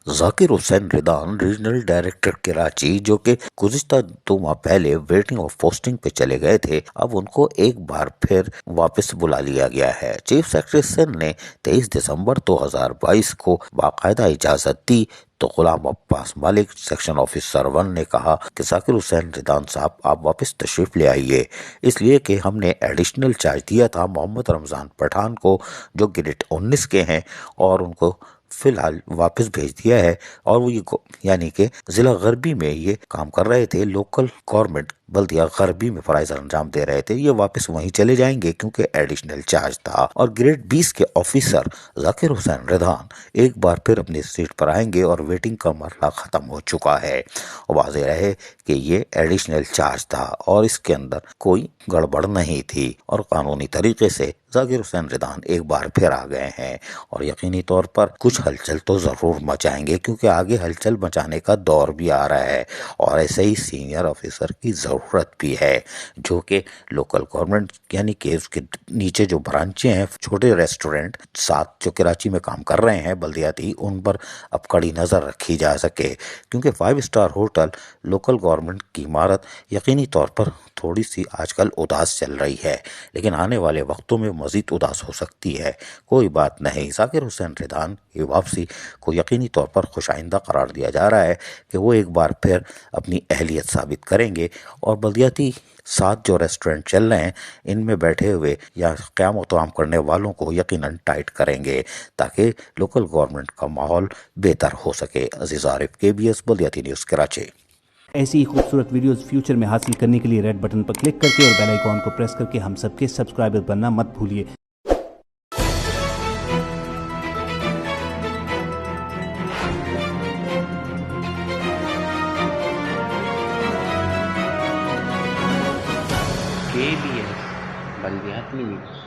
ذاکر حسین ریدان regional director Karachi جو کہ گزشتہ 2 ماہ پہلے ویٹنگ آف پوسٹنگ پہ چلے گئے تھے، اب ان کو ایک بار پھر واپس بلا لیا گیا ہے۔ چیف سیکرٹری سندھ نے 23 دسمبر 2022 کو باقاعدہ اجازت دی تو غلام عباس مالک سیکشن آفیسر 1 نے کہا کہ ذاکر حسین ریدان صاحب آپ واپس تشریف لے آئیے، اس لیے کہ ہم نے ایڈیشنل چارج دیا تھا محمد رمضان پٹھان کو جو گریڈ 19 کے ہیں، اور ان کو فی الحال واپس بھیج دیا ہے، اور وہ یعنی کہ ضلع غربی میں یہ کام کر رہے تھے، لوکل گورنمنٹ بلدیہ غربی میں فرائض انجام دے رہے تھے، یہ واپس وہیں چلے جائیں گے کیونکہ ایڈیشنل چارج تھا۔ اور گریڈ 20 کے آفیسر ذاکر حسین ریدان ایک بار پھر اپنی سیٹ پر آئیں گے اور ویٹنگ کا مرحلہ ختم ہو چکا ہے۔ واضح رہے کہ یہ ایڈیشنل چارج تھا اور اس کے اندر کوئی گڑبڑ نہیں تھی، اور قانونی طریقے سے ذاکر حسین ریدان ایک بار پھر آ گئے ہیں، اور یقینی طور پر کچھ ہلچل تو ضرور مچائیں گے کیونکہ آگے ہلچل مچانے کا دور بھی آ رہا ہے، اور ایسے ہی سینئر آفیسر کی ضرورت بھی ہے جو کہ لوکل گورنمنٹ یعنی کہ اس کے نیچے جو برانچیں ہیں، چھوٹے ریسٹورنٹ 7 جو کراچی میں کام کر رہے ہیں بلدیاتی، ان پر اب کڑی نظر رکھی جا سکے، کیونکہ 5 اسٹار ہوٹل لوکل گورنمنٹ کی عمارت یقینی طور پر تھوڑی سی آج کل اداس چل رہی ہے، لیکن آنے والے وقتوں میں مزید اداس ہو سکتی ہے۔ کوئی بات نہیں، ذاکر حسین ریدان کی واپسی کو یقینی طور پر خوش آئندہ قرار دیا جا رہا ہے کہ وہ ایک بار پھر اپنی اہلیت ثابت کریں گے، اور بلدیاتی 7 جو ریسٹورنٹ چل رہے ہیں ان میں بیٹھے ہوئے یا قیام و طعام کرنے والوں کو یقیناً ٹائٹ کریں گے تاکہ لوکل گورنمنٹ کا ماحول بہتر ہو سکے۔ عزیز عارف، KBS بلدیاتی نیوز کراچی۔ ایسی ہی خوبصورت ویڈیوز فیوچر میں حاصل کرنے کے لیے ریڈ بٹن پر کلک کر کے اور بیل آئیکن کو پریس کر کے ہم سب کے سبسکرائبر بننا مت بھولیے۔ KBS بلدیاتی نیوز۔